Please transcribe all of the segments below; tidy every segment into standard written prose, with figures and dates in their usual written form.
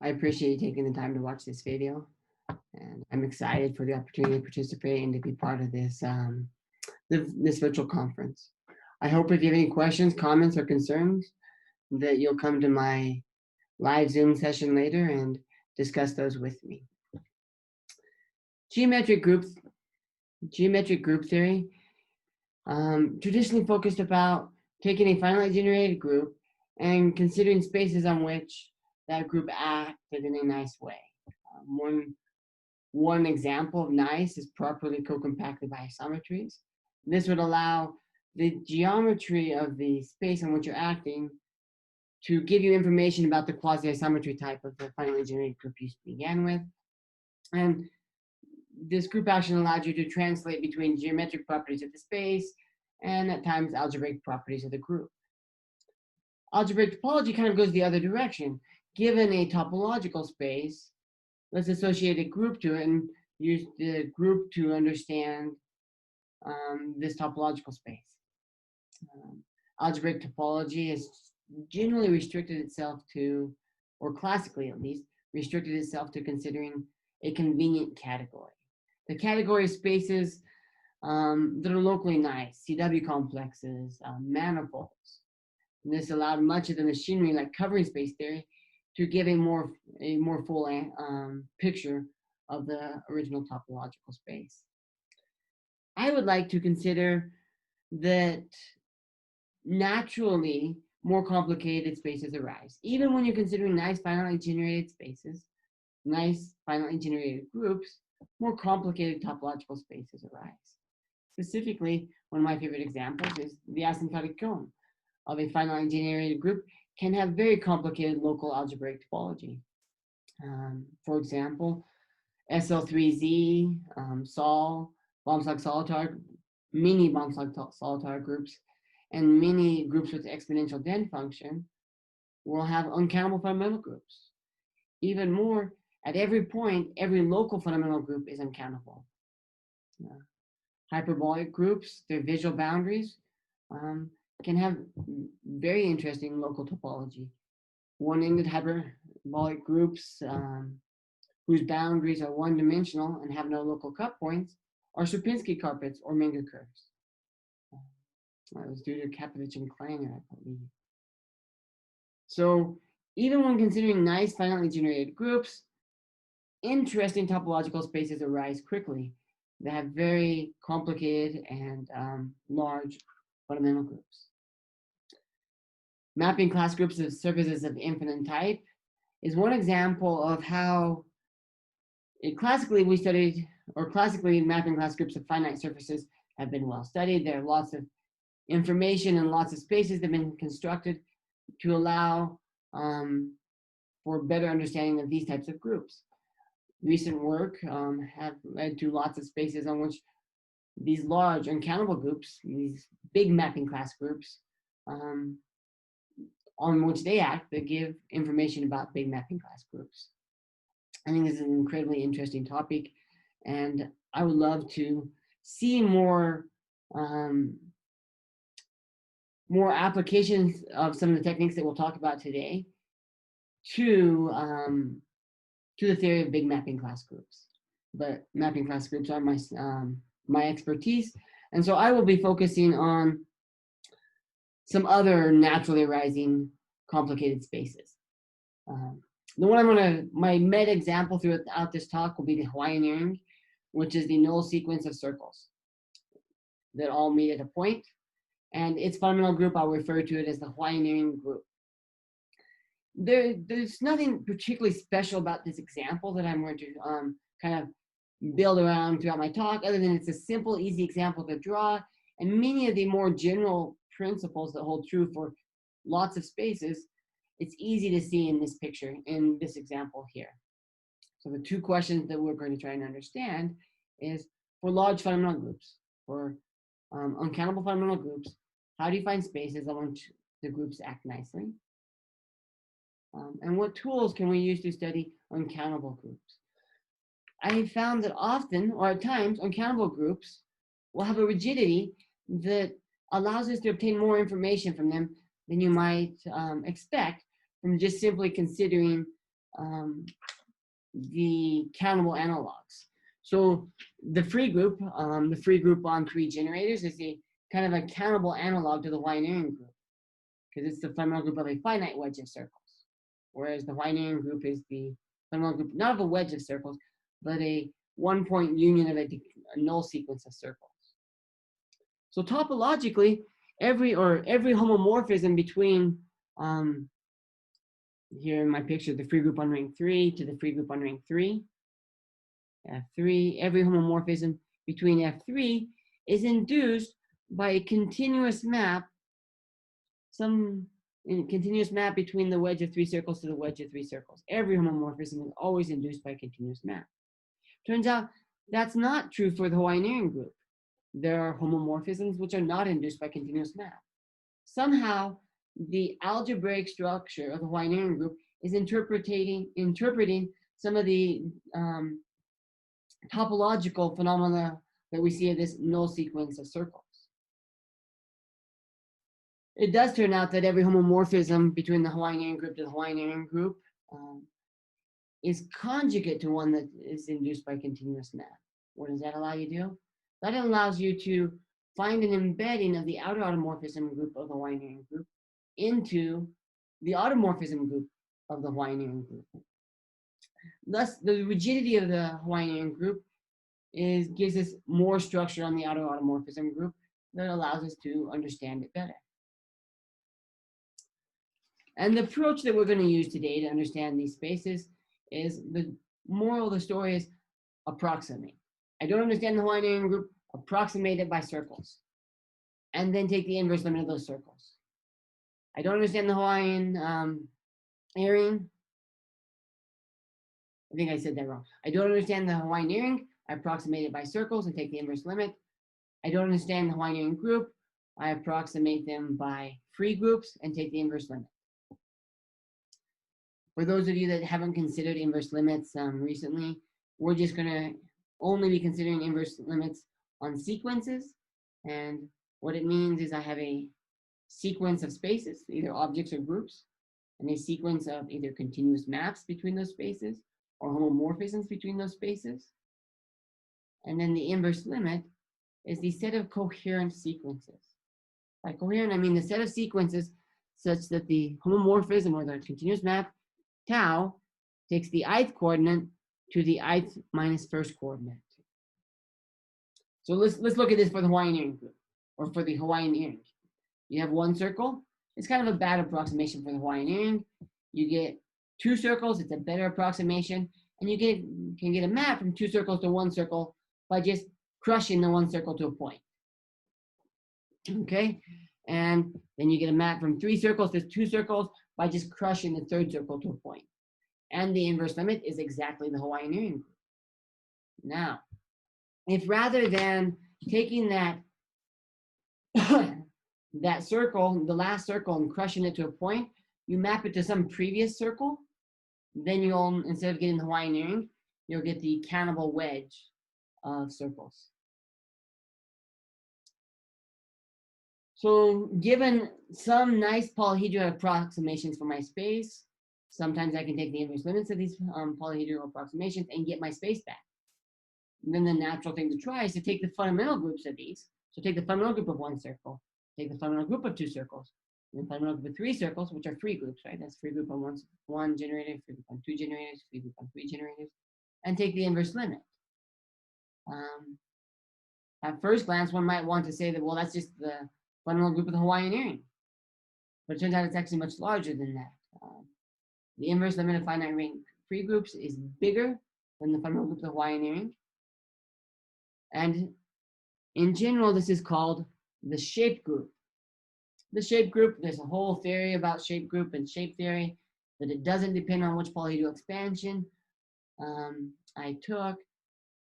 I appreciate you taking the time to watch this video, and I'm excited for the opportunity to participate and to be part of this virtual conference. I hope if you have any questions, comments, or concerns, that you'll come to my live Zoom session later and discuss those with me. Geometric group theory traditionally focused about taking a finitely generated group and considering spaces on which that group acted in a nice way. One example of nice is properly co-compacted isometries. This would allow the geometry of the space on which you're acting to give you information about the quasi-isometry type of the finitely generated group you began with. And this group action allowed you to translate between geometric properties of the space and at times algebraic properties of the group. Algebraic topology kind of goes the other direction. Given a topological space, let's associate a group to it and use the group to understand this topological space. Algebraic topology has generally restricted itself to, or classically at least, restricted itself to considering a convenient category. The category of spaces that are locally nice, CW complexes, manifolds. And this allowed much of the machinery, like covering space theory, to give a more full picture of the original topological space. I would like to consider that naturally more complicated spaces arise. Even when you're considering nice finitely generated spaces, nice finitely generated groups, more complicated topological spaces arise. Specifically, one of my favorite examples is the asymptotic cone of a finitely generated group can have very complicated local algebraic topology. For example, SL3Z, Sol, Baumschlag-Solitar, mini Baumschlag-Solitar groups, and many groups with exponential den function will have uncountable fundamental groups. Even more, at every point, every local fundamental group is uncountable. Hyperbolic groups, their visual boundaries, can have very interesting local topology. One-ended hyperbolic groups whose boundaries are one-dimensional and have no local cut points are Sierpinski carpets or Menger curves. That was due to Kapovich and Klanger, I believe. So even when considering nice finitely generated groups, interesting topological spaces arise quickly that have very complicated and large fundamental groups. Mapping class groups of surfaces of infinite type is one example of how classically mapping class groups of finite surfaces have been well studied. There are lots of information and lots of spaces that have been constructed to allow for better understanding of these types of groups. Recent work have led to lots of spaces on which these large uncountable groups, these big mapping class groups, on which they act, that give information about big mapping class groups. I think this is an incredibly interesting topic, and I would love to see more applications of some of the techniques that we'll talk about today to the theory of big mapping class groups. But mapping class groups are my expertise, and so I will be focusing on some other naturally arising complicated spaces. My meta example throughout this talk will be the Hawaiian, which is the null sequence of circles that all meet at a point. And its fundamental group, I'll refer to it as the Hawaiian group. There's nothing particularly special about this example that I'm going to kind of build around throughout my talk, other than it's a simple, easy example to draw, and many of the more general principles that hold true for lots of spaces, it's easy to see in this picture, in this example here. So the two questions that we're going to try and understand is, for large fundamental groups, for uncountable fundamental groups, how do you find spaces on which the groups act nicely? And what tools can we use to study uncountable groups? I have found that often, or at times, uncountable groups will have a rigidity that allows us to obtain more information from them than you might expect from just simply considering the countable analogs. So the free group on three generators is a kind of a countable analog to the Hawaiian group because it's the fundamental group of a finite wedge of circles, whereas the Hawaiian group is the fundamental group not of a wedge of circles, but a one-point union of a null sequence of circles. So topologically, every homomorphism between here in my picture, the free group on ring 3 to the free group on ring 3, F3, every homomorphism between F3 is induced by a continuous map, continuous map between the wedge of 3 circles to the wedge of 3 circles. Every homomorphism is always induced by a continuous map. Turns out that's not true for the Hawaiian group. There are homomorphisms which are not induced by continuous map. Somehow, the algebraic structure of the Hawaiian group is interpreting some of the topological phenomena that we see in this null sequence of circles. It does turn out that every homomorphism between the Hawaiian group to the Hawaiian group is conjugate to one that is induced by continuous map. What does that allow you to do? That allows you to find an embedding of the outer automorphism group of the Hawaiian group into the automorphism group of the Hawaiian group. Thus, the rigidity of the Hawaiian group gives us more structure on the outer automorphism group that allows us to understand it better. And the approach that we're going to use today to understand these spaces is the moral of the story is approximate. I don't understand the Hawaiian group, approximate it by circles, and then take the inverse limit of those circles. I don't understand the Hawaiian earring. I think I said that wrong. I don't understand the Hawaiian earring. I approximate it by circles and take the inverse limit. I don't understand the Hawaiian group. I approximate them by free groups and take the inverse limit. For those of you that haven't considered inverse limits recently, we're just going to only be considering inverse limits on sequences. And what it means is I have a sequence of spaces, either objects or groups, and a sequence of either continuous maps between those spaces or homomorphisms between those spaces. And then the inverse limit is the set of coherent sequences. By coherent, I mean the set of sequences such that the homomorphism or the continuous map tau takes the ith coordinate to the ith minus first coordinate. So let's look at this for the Hawaiian group or for the Hawaiian earring. You have one circle. It's kind of a bad approximation for the Hawaiian earring. You get two circles. It's a better approximation. And you can get a map from two circles to one circle by just crushing the one circle to a point. Okay? And then you get a map from three circles to two circles by just crushing the third circle to a point. And the inverse limit is exactly the Hawaiian earring group. Now, if rather than taking that that circle, the last circle, and crushing it to a point, you map it to some previous circle, then you'll, instead of getting the Hawaiian earring, you'll get the countable wedge of circles. So given some nice polyhedral approximations for my space, sometimes I can take the inverse limits of these polyhedral approximations and get my space back. And then the natural thing to try is to take the fundamental groups of these. So take the fundamental group of one circle, take the fundamental group of two circles, and the fundamental group of three circles, which are free groups, right? That's free group on one generator, free group on two generators, free group on three generators, and take the inverse limit. At first glance, one might want to say that, well, that's just the fundamental group of the Hawaiian earring. But it turns out it's actually much larger than that. The inverse limit of finite ring free groups is bigger than the fundamental group of the Hawaiian earring. And in general, this is called the shape group. The shape group, there's a whole theory about shape group and shape theory, that it doesn't depend on which polyhedral expansion I took,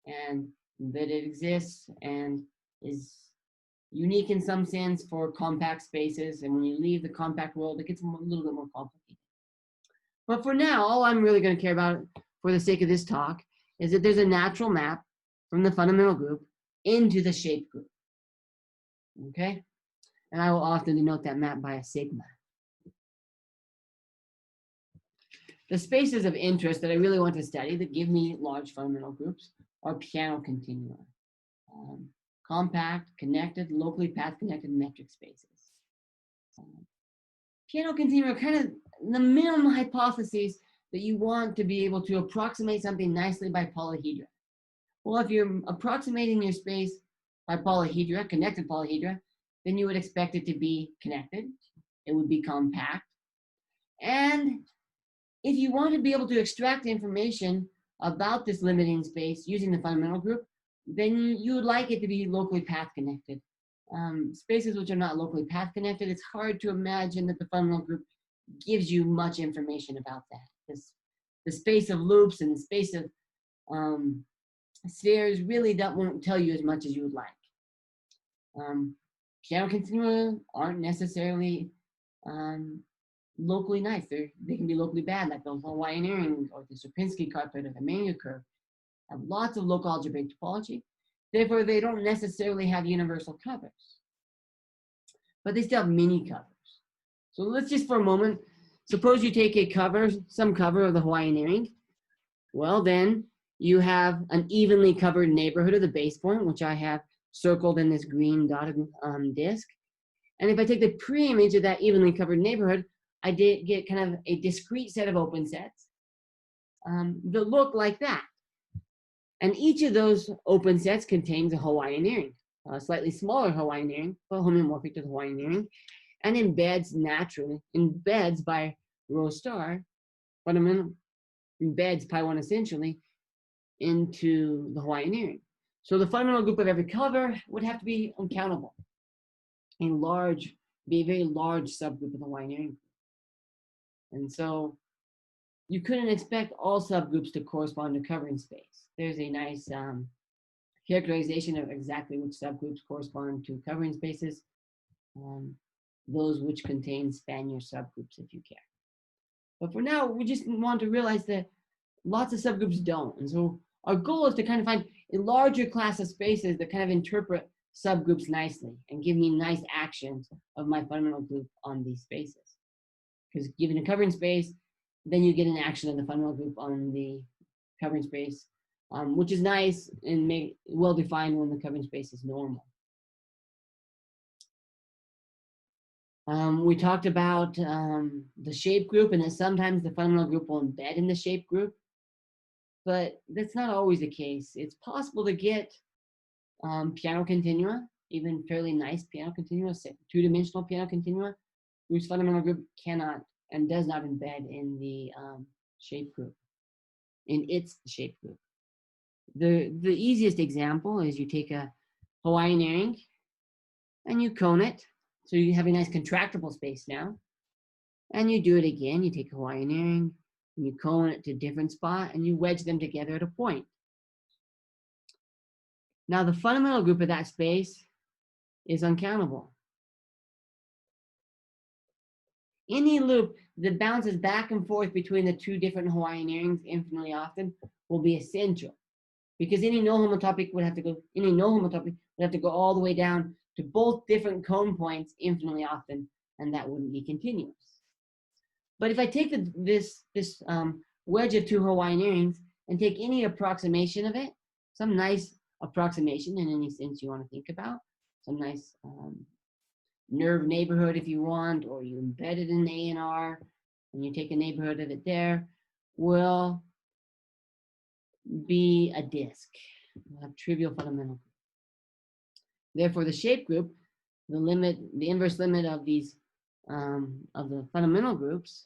and that it exists and is unique in some sense for compact spaces. And when you leave the compact world, it gets a little bit more complicated. But for now, all I'm really going to care about for the sake of this talk is that there's a natural map from the fundamental group into the shape group. Okay? And I will often denote that map by a sigma. The spaces of interest that I really want to study that give me large fundamental groups are piano continua. Compact, connected, locally path-connected metric spaces. Piano continua are kind of the minimum hypotheses that you want to be able to approximate something nicely by polyhedra. Well, if you're approximating your space by polyhedra, connected polyhedra, then you would expect it to be connected. It would be compact. And if you want to be able to extract information about this limiting space using the fundamental group, then you would like it to be locally path connected. Spaces which are not locally path connected, it's hard to imagine that the fundamental group gives you much information about that. The space of loops and the space of spheres really won't tell you as much as you would like. Piano continua aren't necessarily locally nice. They can be locally bad, like the Hawaiian earring or the Sierpinski carpet or the Manu curve. Have lots of local algebraic topology. Therefore, they don't necessarily have universal covers, but they still have mini covers. So let's just for a moment, suppose you take a cover, some cover of the Hawaiian earring. Well, then you have an evenly covered neighborhood of the base point, which I have circled in this green dotted disk. And if I take the pre-image of that evenly covered neighborhood, I did get kind of a discrete set of open sets that look like that. And each of those open sets contains a Hawaiian earring, a slightly smaller Hawaiian earring, but homeomorphic to the Hawaiian earring, and embeds by rho star, fundamental, embeds pi 1 essentially into the Hawaiian earring. So the fundamental group of every cover would have to be uncountable. Be a very large subgroup of the Hawaiian earring. And so you couldn't expect all subgroups to correspond to covering space. There's a nice characterization of exactly which subgroups correspond to covering spaces, those which contain span your subgroups if you care. But for now, we just want to realize that lots of subgroups don't. And so our goal is to kind of find a larger class of spaces that kind of interpret subgroups nicely and give me nice actions of my fundamental group on these spaces. Because given a covering space, then you get an action of the fundamental group on the covering space, which is nice and well defined when the covering space is normal. We talked about the shape group and that sometimes the fundamental group will embed in the shape group, but that's not always the case. It's possible to get piano continua, even fairly nice piano continua, two-dimensional piano continua, whose fundamental group cannot and does not embed in the shape group, in its shape group. The easiest example is you take a Hawaiian earring and you cone it. So you have a nice contractible space now. And you do it again. You take a Hawaiian earring and you cone it to a different spot and you wedge them together at a point. Now the fundamental group of that space is uncountable. Any loop that bounces back and forth between the two different Hawaiian earrings infinitely often will be essential, because any no homotopic would have to go all the way down to both different cone points infinitely often, and that wouldn't be continuous. But if I take this wedge of two Hawaiian earrings and take any approximation of it, some nice approximation in any sense you want to think about, some nice nerve neighborhood if you want, or you embed it in A and R, and you take a neighborhood of it there, will be a disk. We'll have trivial fundamental group. Therefore, the shape group, the inverse limit of these of the fundamental groups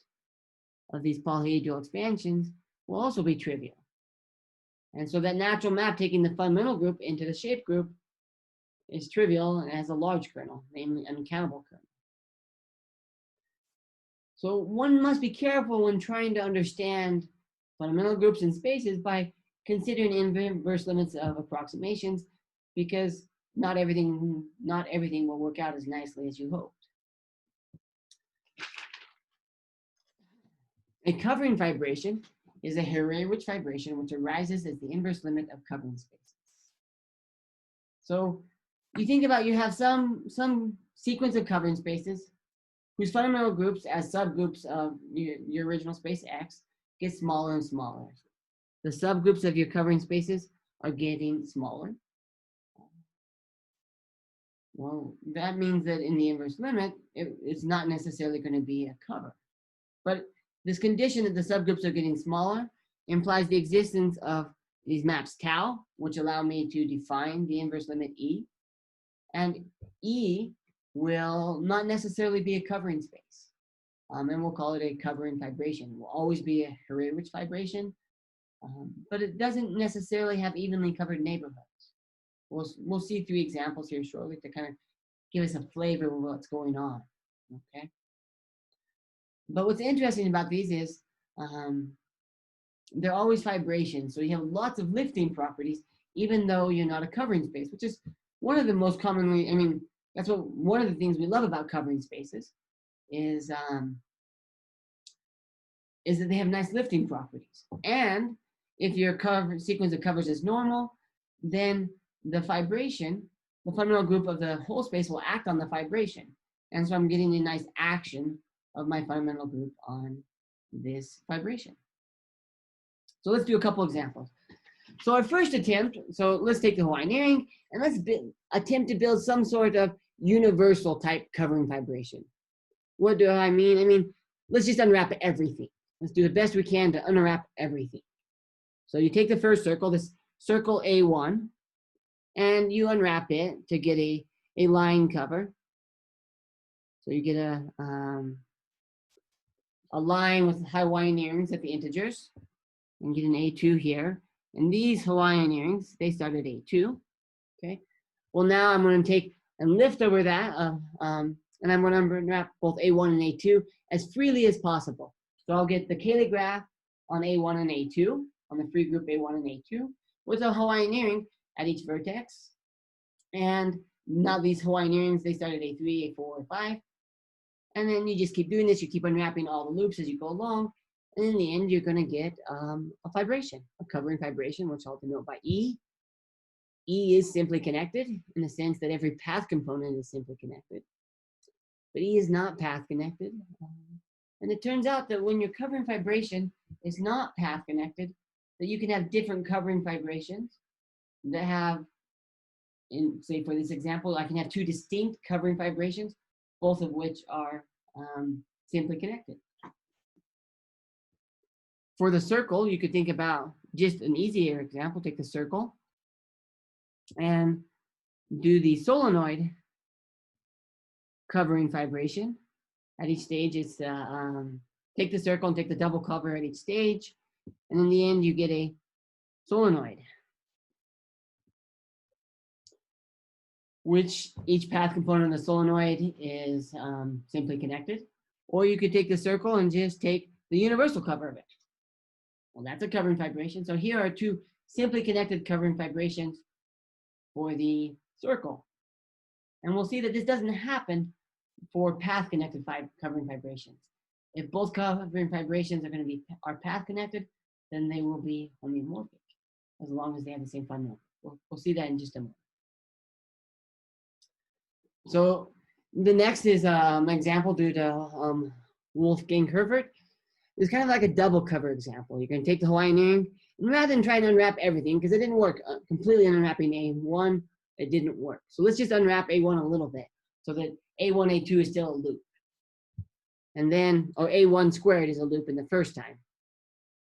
of these polyhedral expansions will also be trivial. And so that natural map taking the fundamental group into the shape group is trivial and has a large kernel, namely an uncountable kernel. So one must be careful when trying to understand fundamental groups in spaces by considering inverse limits of approximations, because not everything will work out as nicely as you hoped. A covering fibration is a Hare-Rich fibration which arises as the inverse limit of covering spaces. So you think about, you have some sequence of covering spaces whose fundamental groups as subgroups of your original space X get smaller and smaller. The subgroups of your covering spaces are getting smaller. Well, that means that in the inverse limit, it's not necessarily going to be a cover. But this condition that the subgroups are getting smaller implies the existence of these maps tau, which allow me to define the inverse limit E. And E will not necessarily be a covering space. And we'll call it a covering fibration. It will always be a Hurewicz fibration, but it doesn't necessarily have evenly covered neighborhoods. We'll see 3 examples here shortly to kind of give us a flavor of what's going on, okay? But what's interesting about these is they're always fibrations. So you have lots of lifting properties, even though you're not a covering space, which is one of the most commonly, I mean, that's one of the things we love about covering spaces is that they have nice lifting properties. And if your sequence of covers is normal, then the fibration, the fundamental group of the whole space will act on the fibration. And so I'm getting a nice action of my fundamental group on this fibration. So let's do a couple examples. So our first attempt, so let's take the Hawaiian earring and let's attempt to build some sort of universal type covering fibration. What do I mean? I mean, let's just unwrap everything. Let's do the best we can to unwrap everything. So you take the first circle, this circle A1, and you unwrap it to get a line cover. So you get a line with Hawaiian earrings at the integers, and get an A2 here. And these Hawaiian earrings, they start at A2, okay? Well, now I'm going to take and lift over that, and I'm going to unwrap both A1 and A2 as freely as possible. So I'll get the Cayley graph on A1 and A2, on the free group A1 and A2, with a Hawaiian earring at each vertex. And now these Hawaiian earrings, they start at A3, A4, A5. And then you just keep doing this. You keep unwrapping all the loops as you go along. And in the end, you're going to get a fibration, a covering fibration, which I'll denote by E. E is simply connected in the sense that every path component is simply connected. But E is not path connected. And it turns out that when your covering fibration is not path connected, that you can have different covering fibrations that have, say for this example, I can have 2 distinct covering fibrations, both of which are simply connected. For the circle, you could think about just an easier example. Take the circle and do the solenoid covering fibration. At each stage, it's take the circle and take the double cover at each stage. And in the end, you get a solenoid, which each path component of the solenoid is simply connected. Or you could take the circle and just take the universal cover of it. Well, that's a covering fibration. So here are 2 simply connected covering fibrations for the circle. And we'll see that this doesn't happen for path connected covering fibrations. If both covering fibrations are path connected, then they will be homeomorphic, as long as they have the same fundamental. We'll see that in just a moment. So the next is an example due to Wolfgang Herford. It's kind of like a double cover example. You're going to take the Hawaiian earring, and rather than trying to unwrap everything, because it didn't work completely unwrapping A1, it didn't work. So let's just unwrap A1 a little bit so that A1, A2 is still a loop. And then, or A1 squared is a loop in the first time.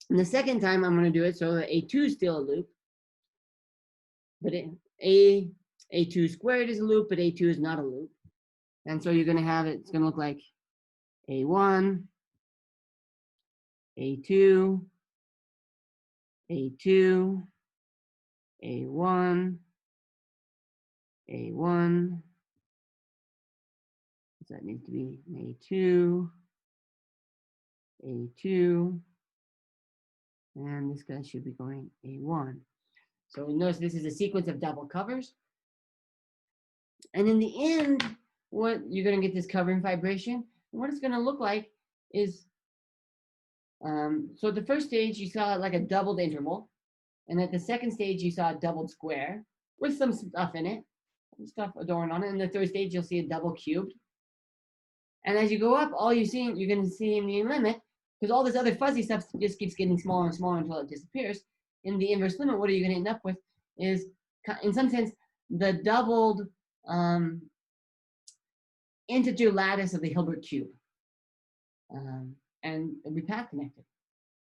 And the second time, I'm going to do it so that A2 is still a loop. But A2 squared is a loop, but A2 is not a loop. And so you're going to have it, it's going to look like A1, A2, A2, A1, A1. So that needs to be A2, A2, and this guy should be going A1. So notice this is a sequence of double covers. And in the end, what you're going to get this covering fibration. And what it's going to look like is, so at the first stage, you saw like a doubled interval. And at the second stage, you saw a doubled square with some stuff in it, stuff adorned on it. And the third stage, you'll see a double cubed. And as you go up, all you're going to see in the limit because all this other fuzzy stuff just keeps getting smaller and smaller until it disappears. In the inverse limit, what are you going to end up with is, in some sense, the doubled integer lattice of the Hilbert cube. And it'll be path connected.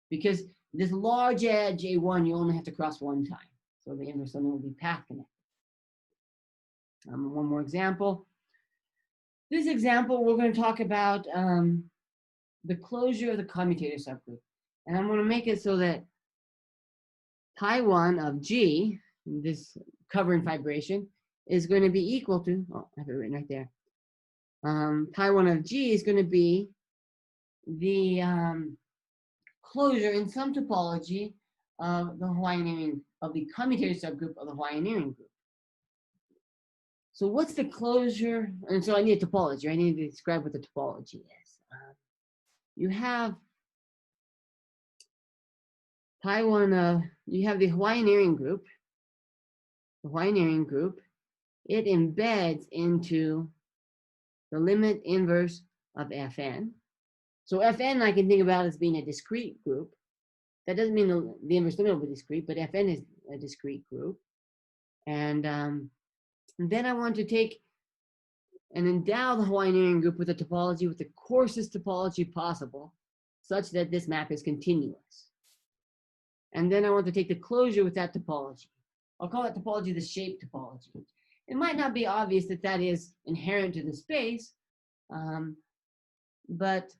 Because this large edge A1, you only have to cross one time. So the inverse limit will be path connected. One more example. This example, we're going to talk about the closure of the commutator subgroup. And I'm going to make it so that pi 1 of G, this covering fibration, is going to be equal to, oh, I have it written right there. Pi 1 of G is going to be the closure in some topology of the Hawaiian of the commutator subgroup of the Hawaiian group. So what's the closure? And so I need a topology. I need to describe what the topology is. You have pi 1 of, you have the Hawaiian group. The Hawaiian group, it embeds into the limit inverse of Fn. So Fn I can think about as being a discrete group. That doesn't mean the inverse limit will be discrete, but Fn is a discrete group. And then I want to take and endow the Hawaiian group with a topology with the coarsest topology possible, such that this map is continuous. And then I want to take the closure with that topology. I'll call that topology the shape topology. It might not be obvious that that is inherent to the space, but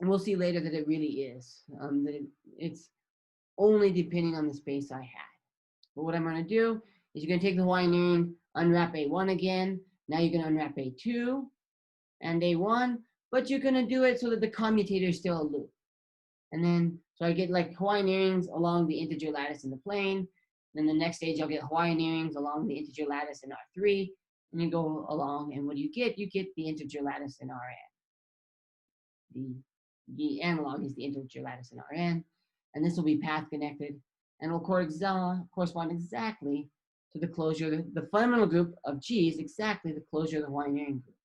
we'll see later that it really is, that it's only depending on the space I had. But what I'm going to do is you're going to take the Hawaiian, unwrap A1 again. Now you're going to unwrap A2 and A1, but you're going to do it so that the commutator is still a loop. And then, so I get like Hawaiian earrings along the integer lattice in the plane. Then the next stage, I'll get Hawaiian earrings along the integer lattice in R3. And you go along, and what do you get? You get the integer lattice in Rn. The analog is the integer lattice in Rn. And this will be path connected and will correspond exactly to the closure. The fundamental group of G is exactly the closure of the Hawaiian group.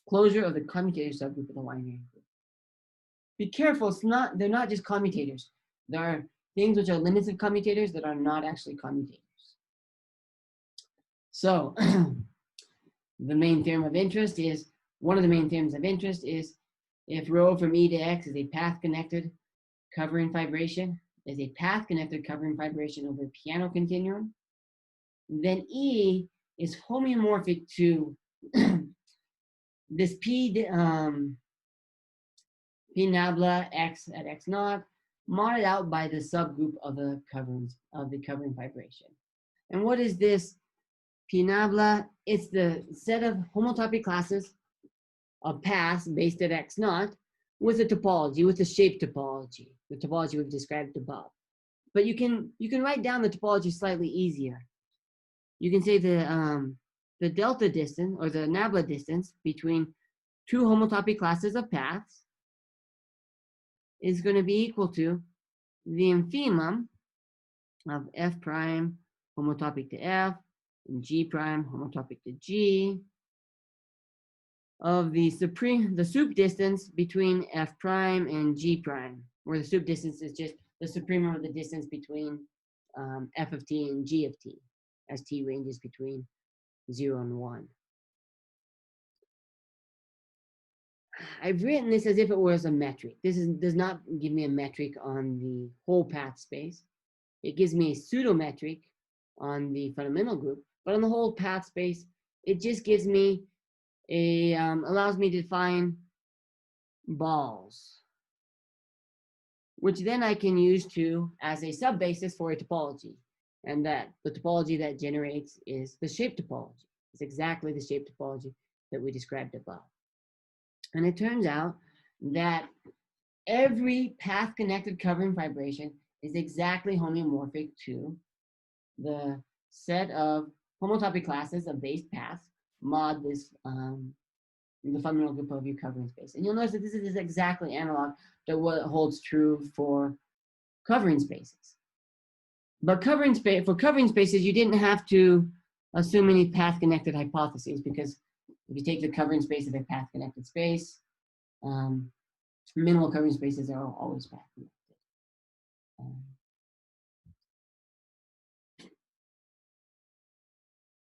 Closure of the commutator subgroup of the Hawaiian group. Be careful, they're not just commutators. There are things which are limits of commutators that are not actually commutators. So the main theorem of interest is, one of the main theorems of interest is, if rho from E to X is a path connected covering fibration, is a path connected covering fibration over a piano continuum, then E is homeomorphic to this P nabla X at X naught, modded out by the subgroup of the covering fibration. And what is this P nabla? It's the set of homotopy classes of paths based at X naught with a topology, with a shape topology, the topology we've described above. But you can write down the topology slightly easier. You can say the delta distance, or the nabla distance, between two homotopy classes of paths is going to be equal to the infimum of F prime homotopic to F and G prime homotopic to G of the sup distance between F prime and G prime, where the sup distance is just the supremum of the distance between F of t and G of t, as t ranges between 0 and 1. I've written this as if it was a metric. This does not give me a metric on the whole path space. It gives me a pseudometric on the fundamental group, but on the whole path space, it just gives me a, allows me to define balls, which then I can use as a subbasis for a topology. And that the topology that generates is the shape topology. It's exactly the shape topology that we described above. And it turns out that every path-connected covering fibration is exactly homeomorphic to the set of homotopy classes of base paths mod this the fundamental group of your covering space. And you'll notice that this is exactly analog to what holds true for covering spaces. But for covering spaces, you didn't have to assume any path-connected hypotheses, because if you take the covering space of a path-connected space, minimal covering spaces are always path connected.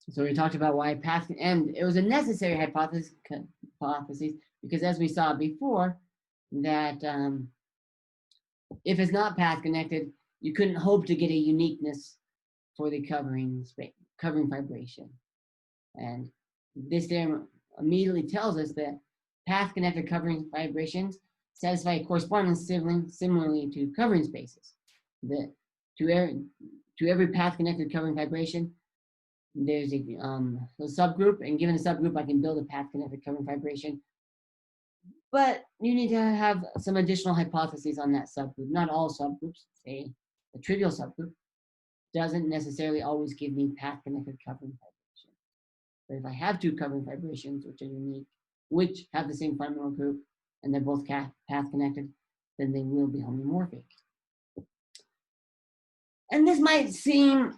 So we talked about why path, and it was a necessary hypothesis because as we saw before, that if it's not path connected, you couldn't hope to get a uniqueness for the covering fibration. And this theorem immediately tells us that path connected covering fibrations satisfy correspondence similarly to covering spaces. That to every path connected covering fibration, there's a subgroup, and given a subgroup, I can build a path connected covering fibration. But you need to have some additional hypotheses on that subgroup. Not all subgroups, say a trivial subgroup, doesn't necessarily always give me path connected covering fibration. But if I have two covering fibrations which are unique, which have the same fundamental group, and they're both path connected, then they will be homeomorphic. And this might seem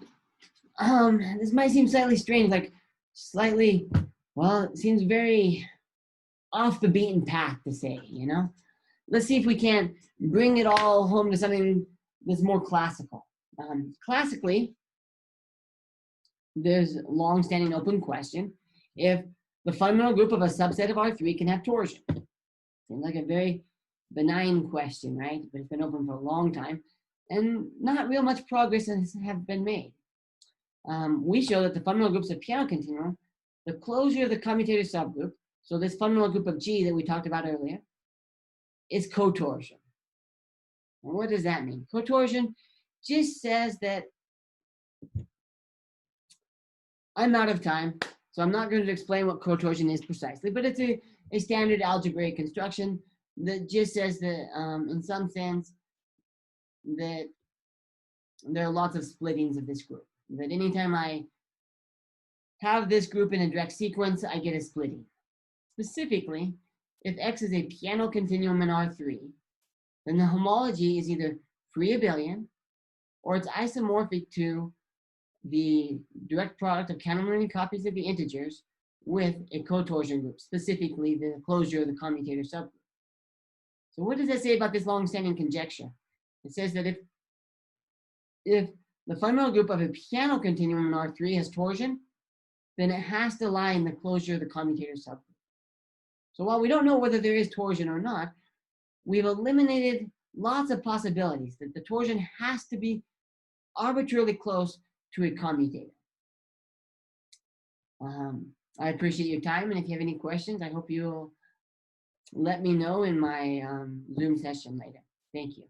slightly strange, like slightly, well, it seems very off the beaten path to say, you know? Let's see if we can bring it all home to something that's more classical. Classically, there's a long-standing open question if the fundamental group of a subset of R3 can have torsion. Seems like a very benign question, right? But it's been open for a long time, and not real much progress has been made. We show that the fundamental groups of piano continuum, the closure of the commutator subgroup, so this fundamental group of G that we talked about earlier, is cotorsion. And what does that mean? Cotorsion just says that I'm out of time, so I'm not going to explain what cotorsion is precisely, but it's a standard algebraic construction that just says that, in some sense, that there are lots of splittings of this group. That anytime I have this group in a direct sequence, I get a splitting. Specifically, if X is a piano continuum in R3, then the homology is either free abelian or it's isomorphic to the direct product of counterlinear copies of the integers with a cotorsion group, specifically the closure of the commutator subgroup. So what does that say about this long-standing conjecture? It says that if the fundamental group of a piano continuum in R3 has torsion, then it has to lie in the closure of the commutator subgroup. So while we don't know whether there is torsion or not, we've eliminated lots of possibilities that the torsion has to be arbitrarily close to a commutator. I appreciate your time, and if you have any questions, I hope you'll let me know in my Zoom session later. Thank you.